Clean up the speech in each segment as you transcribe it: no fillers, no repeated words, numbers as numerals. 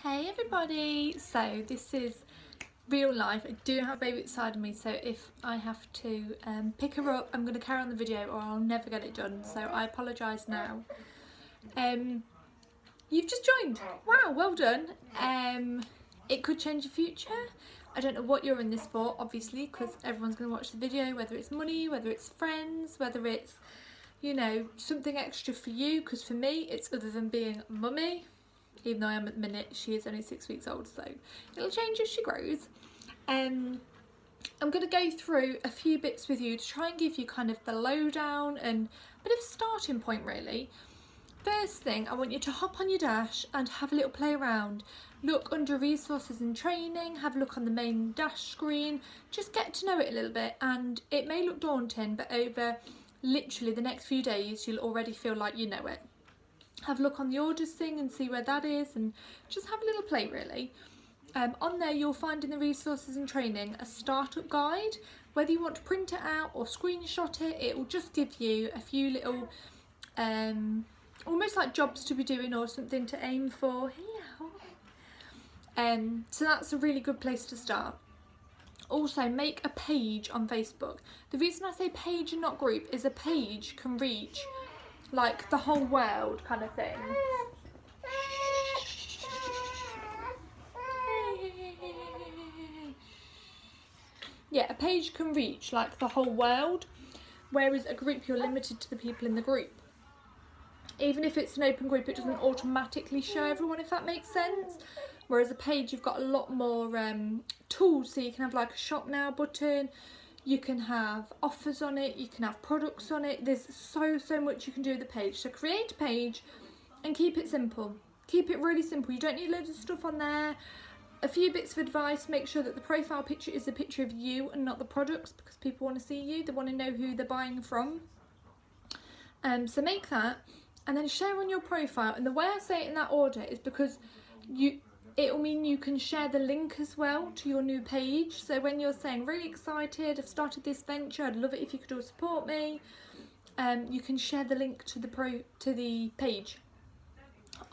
Hey everybody! So this is real life. I do have a baby beside me, so if I have to pick her up, I'm going to carry on the video or I'll never get it done. So I apologise now. You've just joined. Wow, well done. It could change your future. I don't know what you're in this for, obviously, because everyone's going to watch the video, whether it's money, whether it's friends, whether it's, you know, something extra for you, because for me, it's other than being mummy. Even though I am at the minute, she is only 6 weeks old, so it'll change as she grows. I'm going to go through a few bits with you to try and give you kind of the lowdown and a bit of a starting point really. First thing, I want you to hop on your dash and have a little play around. Look under resources and training, have a look on the main dash screen, just get to know it a little bit, and it may look daunting, but over literally the next few days you'll already feel like you know it. Have a look on the orders thing and see where that is, and just have a little play really. On there you'll find in the resources and training a startup guide. Whether you want to print it out or screenshot it, it will just give you a few little almost like jobs to be doing or something to aim for. So that's a really good place to start. Also, make a page on Facebook. The reason I say page and not group is a page can reach like the whole world kind of thing. Yeah, a page can reach like the whole world, whereas a group you're limited to the people in the group. Even if it's an open group, it doesn't automatically show everyone, if that makes sense. Whereas a page, you've got a lot more tools, so you can have like a shop now button, you can have offers on it, you can have products on it. There's so much you can do with the page. So create a page and keep it simple. Keep it really simple. You don't need loads of stuff on there. A few bits of advice: make sure that the profile picture is a picture of you and not the products, because people want to see you, they want to know who they're buying from. So make that and then share on your profile. And the way I say it in that order is because it'll mean you can share the link as well to your new page. So when you're saying really excited, I've started this venture, I'd love it if you could all support me, you can share the link to the page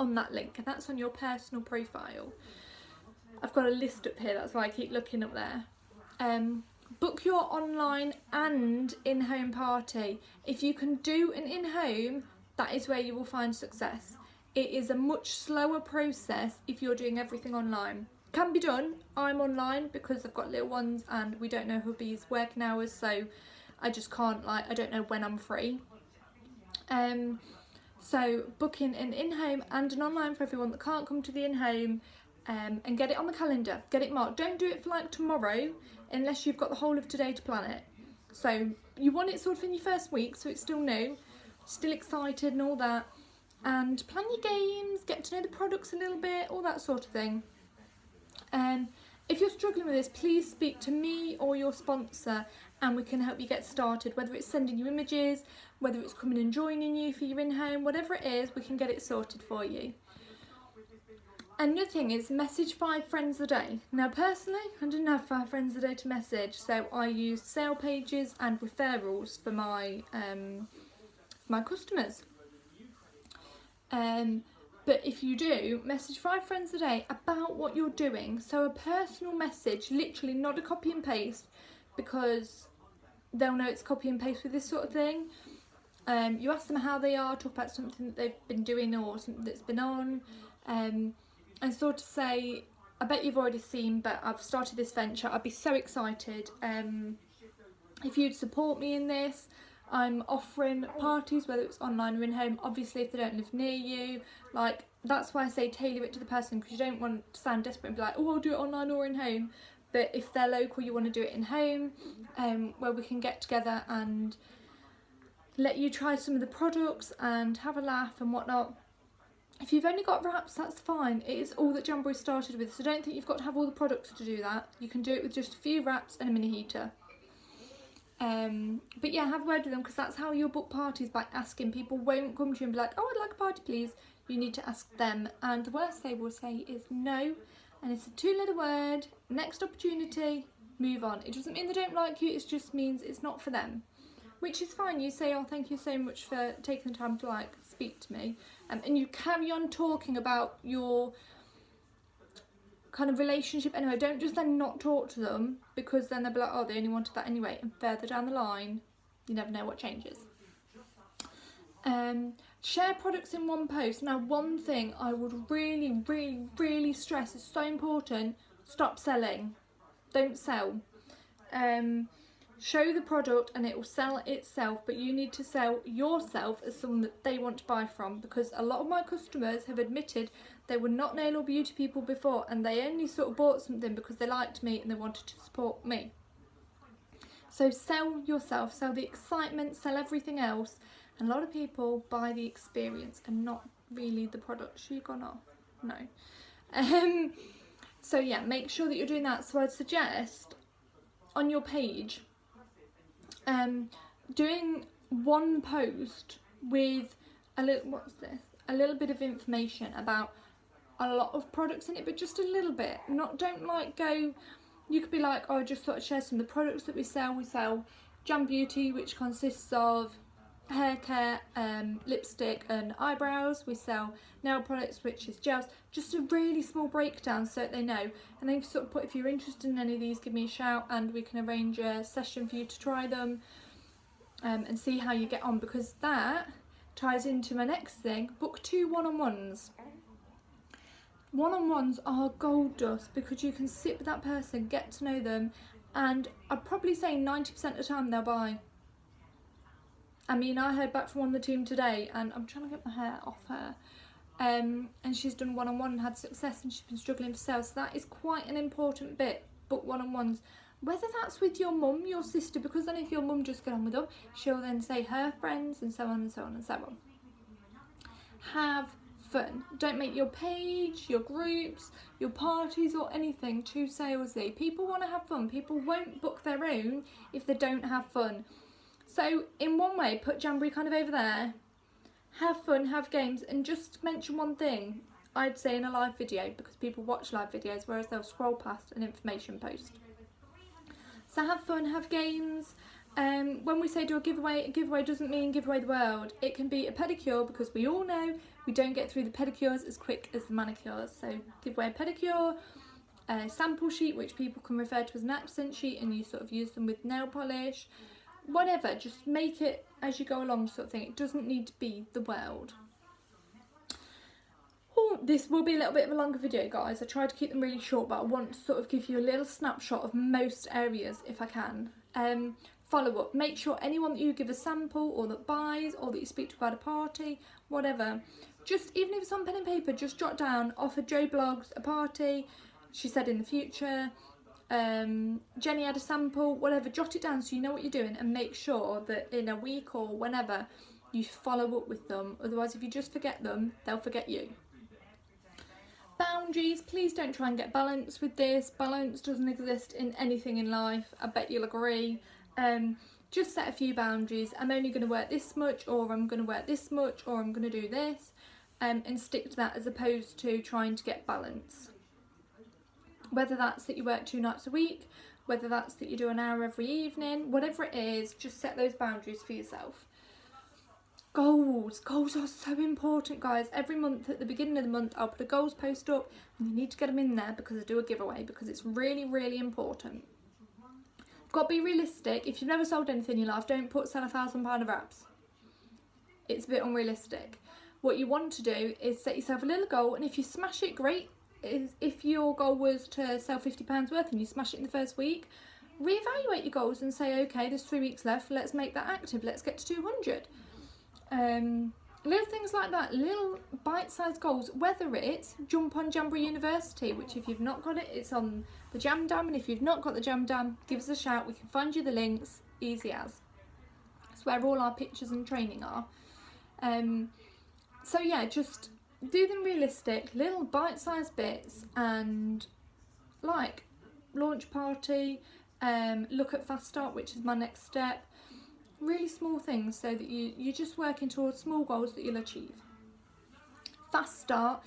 on that link, and that's on your personal profile. I've got a list up here, that's why I keep looking up there. Book your online and in-home party. If you can do an in-home, that is where you will find success. It is a much slower process if you're doing everything online. Can be done. I'm online because I've got little ones and we don't know hubby's working hours, so I just can't, I don't know when I'm free. So booking an in-home and an online for everyone that can't come to the in-home, and get it on the calendar, get it marked. Don't do it for like tomorrow unless you've got the whole of today to plan it. So you want it sort of in your first week, so it's still new, still excited and all that. And plan your games, get to know the products a little bit, all that sort of thing. If you're struggling with this, please speak to me or your sponsor and we can help you get started. Whether it's sending you images, whether it's coming and joining you for your in-home, whatever it is, we can get it sorted for you. Another thing is message 5 friends a day. Now personally, I didn't have 5 friends a day to message, so I used sale pages and referrals for my customers. But if you do, message 5 friends a day about what you're doing. So a personal message, literally not a copy and paste, because they'll know it's copy and paste with this sort of thing. You ask them how they are, talk about something that they've been doing or something that's been on, and sort of say, I bet you've already seen, but I've started this venture, I'd be so excited if you'd support me in this. I'm offering parties, whether it's online or in-home, obviously if they don't live near you. Like, that's why I say tailor it to the person, because you don't want to sound desperate and be like, oh, I'll do it online or in-home. But if they're local, you want to do it in-home, where we can get together and let you try some of the products and have a laugh and whatnot. If you've only got wraps, that's fine. It is all that Jamboree started with, so don't think you've got to have all the products to do that. You can do it with just a few wraps and a mini heater. But yeah, have a word with them, because that's how you'll book parties, by asking. People won't come to you and be like, oh, I'd like a party please. You need to ask them, and the worst they will say is no, and it's a 2-letter word, next opportunity, move on. It doesn't mean they don't like you, it just means it's not for them, which is fine. You say, oh, thank you so much for taking the time to speak to me, and you carry on talking about your kind of relationship anyway. Don't just then not talk to them, because then they'll be like, oh, they only wanted that anyway, and further down the line you never know what changes. Share products in one post. Now, one thing I would really stress is so important: stop selling. Don't sell. Show the product and it will sell itself, but you need to sell yourself as someone that they want to buy from, because a lot of my customers have admitted they were not nail or beauty people before, and they only sort of bought something because they liked me and they wanted to support me. So sell yourself, sell the excitement, sell everything else. And a lot of people buy the experience and not really the product. She gone off? No. So yeah, make sure that you're doing that. So I'd suggest on your page, doing one post with a little bit of information about a lot of products in it, but just a little bit. Don't like go. You could be like, oh, I just thought I'd share some of the products that we sell. We sell Jam Beauty, which consists of hair care, lipstick and eyebrows. We sell nail products, which is gels. Just a really small breakdown so that they know. And then sort of put, if you're interested in any of these, give me a shout and we can arrange a session for you to try them, and see how you get on, because that ties into my next thing. Book 2 one-on-ones. One-on-ones are gold dust, because you can sit with that person, get to know them, and I'd probably say 90% of the time they'll buy. I mean, I heard back from one of the team today, and I'm trying to get my hair off her, and she's done one-on-one and had success, and she's been struggling for sales. So that is quite an important bit. Book one-on-ones, whether that's with your mum, your sister, because then if your mum just get on with them, she'll then say her friends, and so on and so on and so on. Have fun. Don't make your page, your groups, your parties or anything too salesy. People want to have fun. People won't book their own if they don't have fun. So in one way, put Jamboree kind of over there, have fun, have games, and just mention one thing, I'd say, in a live video, because people watch live videos, whereas they'll scroll past an information post. So have fun, have games. When we say do a giveaway doesn't mean give away the world. It can be a pedicure, because we all know we don't get through the pedicures as quick as the manicures. So give away a pedicure, a sample sheet, which people can refer to as an accent sheet, and you sort of use them with nail polish. Whatever, just make it as you go along, sort of thing. It doesn't need to be the world. Oh, this will be a little bit of a longer video, guys. I try to keep them really short, but I want to sort of give you a little snapshot of most areas if I can. Follow up. Make sure anyone that you give a sample, or that buys, or that you speak to about a party, whatever, just, even if it's on pen and paper, just jot down, offer Jo Blogs a party, she said in the future, Jenny had a sample, whatever. Jot it down so you know what you're doing, and make sure that in a week or whenever you follow up with them. Otherwise, if you just forget them, they'll forget you. Boundaries. Please don't try and get balance with this. Balance doesn't exist in anything in life. I bet you'll agree. Just set a few boundaries. I'm only going to work this much, or I'm going to work this much, or I'm going to do this, and stick to that, as opposed to trying to get balance. Whether that's that you work 2 nights a week, whether that's that you do an hour every evening, whatever it is, just set those boundaries for yourself. Goals. Goals are so important, guys. Every month, at the beginning of the month, I'll put a goals post up, and you need to get them in there, because I do a giveaway, because it's really important. Got to be realistic. If you've never sold anything in your life, don't put sell £1,000 of wraps. It's a bit unrealistic. What you want to do is set yourself a little goal, and if you smash it, great. If your goal was to sell £50 worth and you smash it in the first week, reevaluate your goals and say, okay, there's 3 weeks left, let's make that active, let's get to 200. Little things like that, little bite-sized goals, whether it's jump on Jamboree University, which if you've not got it, it's on the Jam Dam, and if you've not got the Jam Dam, give us a shout, we can find you the links, easy as. It's where all our pictures and training are. So yeah, just do them realistic, little bite-sized bits, and like launch party, look at Fast Start, which is my next step. Really small things, so that you're just working towards small goals that you'll achieve. Fast Start,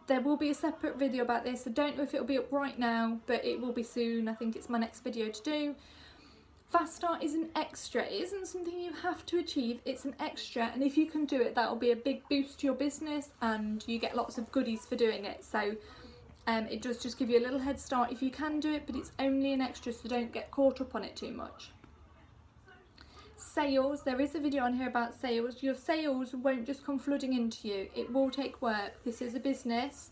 there will be a separate video about this. I don't know if it'll be up right now, but it will be soon. I think it's my next video to do. Fast Start is an extra. It isn't something you have to achieve, it's an extra, and if you can do it, that'll be a big boost to your business, and you get lots of goodies for doing it. So It does just give you a little head start if you can do it, but it's only an extra, so don't get caught up on it too much. Sales, there is a video on here about sales. Your sales won't just come flooding into you. It will take work. This is a business.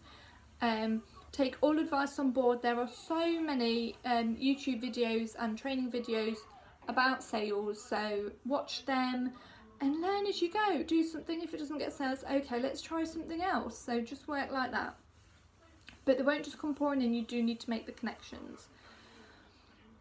Take all advice on board. There are so many YouTube videos and training videos about sales, so watch them and learn as you go. Do something. If it doesn't get sales, okay, let's try something else. So just work like that. But they won't just come pouring in. You do need to make the connections.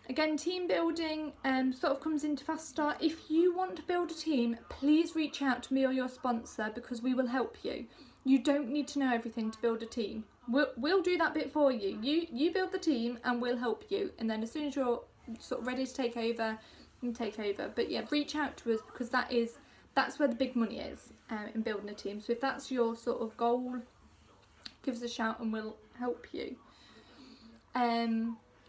Again, team building sort of comes into fast start. If you want to build a team, please reach out to me or your sponsor, because we will help you. You don't need to know everything to build a team. We'll do that bit for you. You build the team and we'll help you. And then as soon as you're sort of ready to take over, you can take over. But yeah, reach out to us, because that's where the big money is in building a team. So if that's your sort of goal, give us a shout and we'll help you.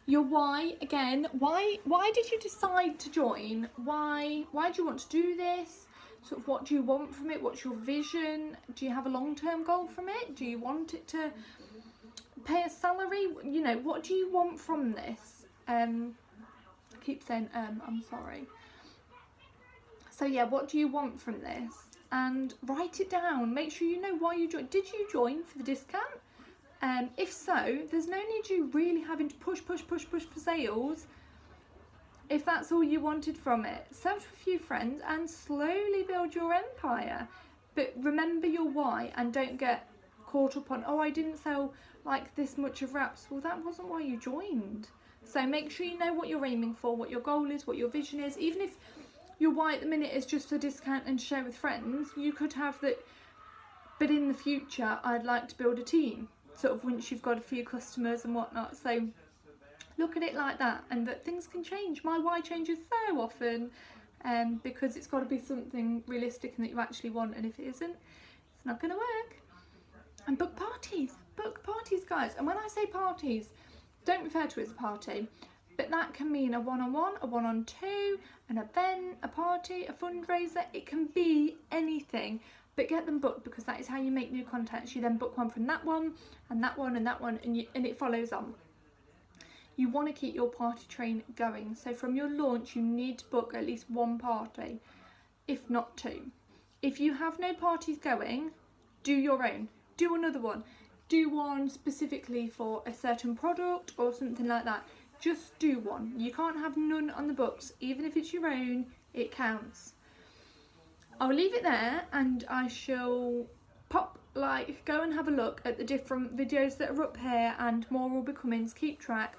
Your why, again, why did you decide to join? Why do you want to do this? Sort of what do you want from it? What's your vision? Do you have a long-term goal from it? Do you want it to pay a salary? You know, what do you want from this? I keep saying I'm sorry. So yeah, what do you want from this? And write it down. Make sure you know why you joined. Did you join for the discount? If so, there's no need you really having to push for sales. If that's all you wanted from it, sell to a few friends and slowly build your empire. But remember your why and don't get caught up on, oh, I didn't sell like this much of wraps. Well, that wasn't why you joined. So make sure you know what you're aiming for, what your goal is, what your vision is. Even if your why at the minute is just for discount and share with friends, you could have that, but in the future, I'd like to build a team. Sort of once you've got a few customers and whatnot. So look at it like that, and that things can change. My why changes so often because it's got to be something realistic and that you actually want, and if it isn't, it's not going to work. And book parties guys. And when I say parties, don't refer to it as a party, but that can mean a one-on-one, a one-on-two, an event, a party, a fundraiser. It can be anything. But get them booked, because that is how you make new contacts. You then book one from that one and that one and that one, and it follows on. You want to keep your party train going. So from your launch, you need to book at least one party, if not two. If you have no parties going, do your own. Do another one. Do one specifically for a certain product or something like that. Just do one. You can't have none on the books. Even if it's your own, it counts. I'll leave it there, and I shall go and have a look at the different videos that are up here, and more will be coming, so keep track.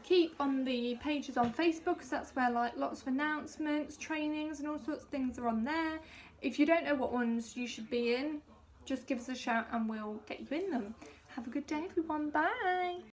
Keep on the pages on Facebook, because that's where like lots of announcements, trainings and all sorts of things are on there. If you don't know what ones you should be in, just give us a shout and we'll get you in them. Have a good day everyone, bye!